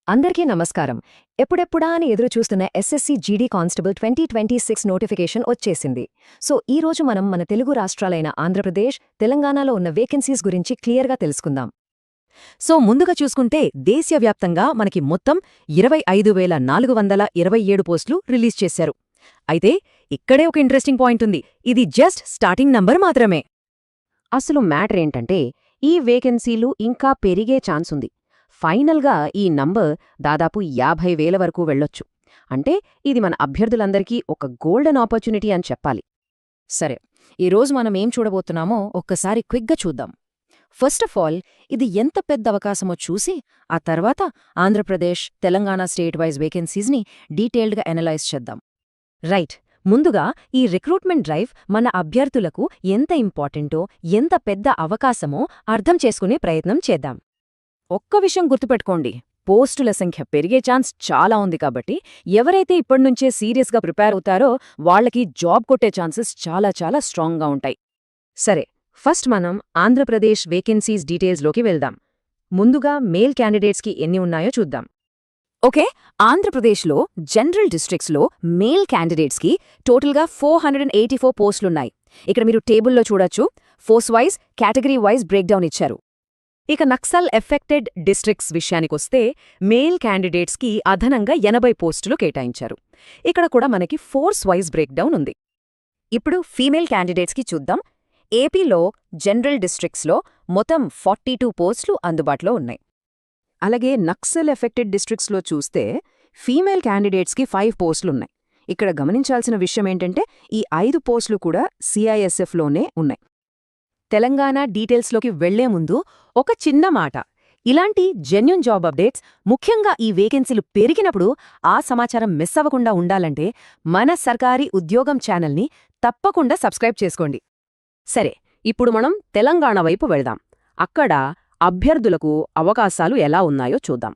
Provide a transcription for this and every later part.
అందరికీ నమస్కారం. ఎప్పుడెప్పుడా అని ఎదురుచూస్తున్న ఎస్ఎస్సి జీడీ కానిస్టేబుల్ 2026 నోటిఫికేషన్ వచ్చేసింది. సో ఈ రోజు మనం మన తెలుగు రాష్ట్రాలైన ఆంధ్రప్రదేశ్, తెలంగాణలో ఉన్న వేకెన్సీస్ గురించి క్లియర్గా తెలుసుకుందాం. సో ముందుగా చూసుకుంటే దేశవ్యాప్తంగా మనకి మొత్తం 25,427 పోస్టులు రిలీజ్ చేశారు. అయితే ఇక్కడే ఒక ఇంట్రెస్టింగ్ పాయింట్ ఉంది. ఇది జస్ట్ స్టార్టింగ్ నంబర్ మాత్రమే. అసలు మ్యాటర్ ఏంటంటే ఈ వేకెన్సీలు ఇంకా పెరిగే ఛాన్స్ ఉంది. ఫైనల్గా ఈ నంబర్ దాదాపు 50,000 వరకు వెళ్ళొచ్చు. అంటే ఇది మన అభ్యర్థులందరికీ ఒక గోల్డెన్ ఆపర్చునిటీ అని చెప్పాలి. సరే, ఈరోజు మనం ఏం చూడబోతున్నామో ఒక్కసారి క్విక్గా చూద్దాం. ఫస్ట్ ఆఫ్ ఆల్, ఇది ఎంత పెద్ద అవకాశమో చూసి ఆ తర్వాత ఆంధ్రప్రదేశ్, తెలంగాణ స్టేట్ వైజ్ వేకెన్సీస్ని డీటెయిల్డ్గా అనలైజ్ చేద్దాం. రైట్, ముందుగా ఈ రిక్రూట్మెంట్ డ్రైవ్ మన అభ్యర్థులకు ఎంత ఇంపార్టెంటో, ఎంత పెద్ద అవకాశమో అర్థం చేసుకునే ప్రయత్నం చేద్దాం. ఒక్క విషయం గుర్తుపెట్టుకోండి, పోస్టుల సంఖ్య పెరిగే ఛాన్స్ చాలా ఉంది కాబట్టి ఎవరైతే ఇప్పటినుంచే సీరియస్గా ప్రిపేర్ అవుతారో వాళ్లకి జాబ్ కొట్టే ఛాన్సెస్ చాలా చాలా స్ట్రాంగ్గా ఉంటాయి. సరే, ఫస్ట్ మనం ఆంధ్రప్రదేశ్ వేకెన్సీస్ డీటెయిల్స్లోకి వెళ్దాం. ముందుగా మేల్ క్యాండిడేట్స్కి ఎన్ని ఉన్నాయో చూద్దాం. ఓకే, ఆంధ్రప్రదేశ్లో జనరల్ డిస్ట్రిక్ట్స్లో మేల్ క్యాండిడేట్స్కి టోటల్గా 484 పోస్టులున్నాయి. ఇక్కడ మీరు టేబుల్లో చూడొచ్చు, force wise, category wise breakdown ఇచ్చారు. ఇక నక్సల్ ఎఫెక్టెడ్ డిస్ట్రిక్ట్స్ విషయానికొస్తే మేల్ క్యాండిడేట్స్కి అదనంగా 80 పోస్టులు కేటాయించారు. ఇక్కడ కూడా మనకి ఫోర్స్ వైజ్ బ్రేక్డౌన్ ఉంది. ఇప్పుడు ఫీమేల్ క్యాండిడేట్స్కి చూద్దాం. ఏపీలో జనరల్ డిస్ట్రిక్ట్స్లో మొత్తం 42 పోస్టులు అందుబాటులో ఉన్నాయి. అలాగే నక్సల్ ఎఫెక్టెడ్ డిస్ట్రిక్ట్స్లో చూస్తే ఫీమేల్ క్యాండిడేట్స్కి 5 పోస్టులున్నాయి. ఇక్కడ గమనించాల్సిన విషయమేంటంటే ఈ 5 పోస్టులు కూడా CISFలోనే ఉన్నాయి. తెలంగాణ డీటెయిల్స్లోకి వెళ్లే ముందు ఒక చిన్న మాట. ఇలాంటి జెన్యూన్ జాబ్ అప్డేట్స్, ముఖ్యంగా ఈ వేకెన్సీలు పెరిగినప్పుడు ఆ సమాచారం మిస్ అవ్వకుండా ఉండాలంటే మన సర్కారీ ఉద్యోగం ఛానల్ని తప్పకుండా సబ్స్క్రైబ్ చేసుకోండి. సరే, ఇప్పుడు మనం తెలంగాణ వైపు వెళ్దాం. అక్కడ అభ్యర్థులకు అవకాశాలు ఎలా ఉన్నాయో చూద్దాం.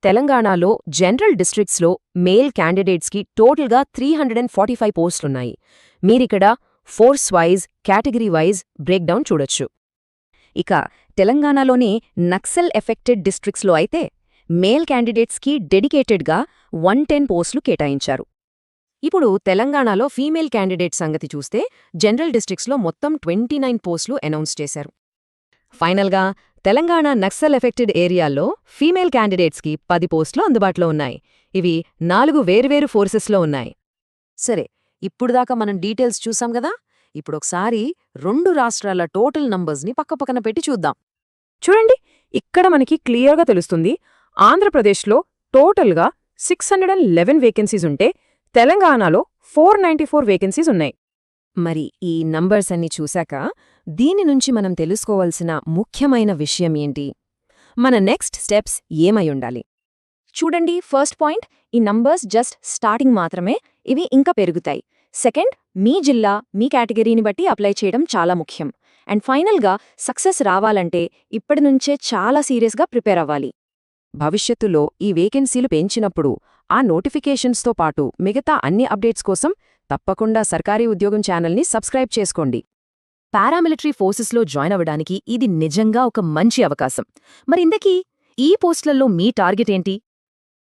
తెలంగాణలో జనరల్ డిస్ట్రిక్ట్స్లో మేల్ క్యాండిడేట్స్కి టోటల్గా 345 పోస్టులున్నాయి. మీరిక్కడ force wise, category wise breakdown చూడొచ్చు. ఇక తెలంగాణలోని నక్సల్ ఎఫెక్టెడ్ డిస్ట్రిక్ట్స్లో అయితే మేల్ క్యాండిడేట్స్కి డెడికేటెడ్గా 110 పోస్టులు కేటాయించారు. ఇప్పుడు తెలంగాణలో ఫీమేల్ క్యాండిడేట్ సంగతి చూస్తే జనరల్ డిస్ట్రిక్ట్స్లో మొత్తం 29 పోస్టులు అనౌన్స్ చేశారు. ఫైనల్గా తెలంగాణ నక్సల్ ఎఫెక్టెడ్ ఏరియాల్లో ఫీమేల్ క్యాండిడేట్స్కి 10 పోస్టులు అందుబాటులో ఉన్నాయి. ఇవి 4 వేర్వేరు ఫోర్సెస్లో ఉన్నాయి. సరే, ఇప్పుడుదాకా మనం డీటెయిల్స్ చూసాం గదా. ఇప్పుడొకసారి 2 రాష్ట్రాల టోటల్ నంబర్స్ని పక్కపక్కన పెట్టి చూద్దాం. చూడండి, ఇక్కడ మనకి క్లియర్గా తెలుస్తుంది. ఆంధ్రప్రదేశ్లో టోటల్గా 611 వేకెన్సీస్ ఉంటే తెలంగాణలో 494 వేకెన్సీస్ ఉన్నాయి. మరి ఈ నంబర్స్ అన్ని చూశాక దీని నుంచి మనం తెలుసుకోవాల్సిన ముఖ్యమైన విషయం ఏంటి? మన నెక్స్ట్ స్టెప్స్ ఏమై ఉండాలి? చూడండి, ఫస్ట్ పాయింట్, ఈ నంబర్స్ జస్ట్ స్టార్టింగ్ మాత్రమే. ఇవి ఇంకా పెరుగుతాయి. సెకండ్, మీ జిల్లా, మీ కేటగిరీని బట్టి అప్లై చేయడం చాలా ముఖ్యం. అండ్ ఫైనల్గా సక్సెస్ రావాలంటే ఇప్పటినుంచే చాలా సీరియస్గా ప్రిపేర్ అవ్వాలి. భవిష్యత్తులో ఈ వేకెన్సీలు పెంచినప్పుడు ఆ నోటిఫికేషన్స్తో పాటు మిగతా అన్ని అప్డేట్స్ కోసం తప్పకుండా సర్కారీ ఉద్యోగం ఛానల్ని సబ్స్క్రైబ్ చేసుకోండి. పారామిలిటరీ ఫోర్సెస్లో జాయిన్ అవ్వడానికి ఇది నిజంగా ఒక మంచి అవకాశం. మరిందకీ ఈ పోస్టులలో మీ టార్గెట్ ఏంటి?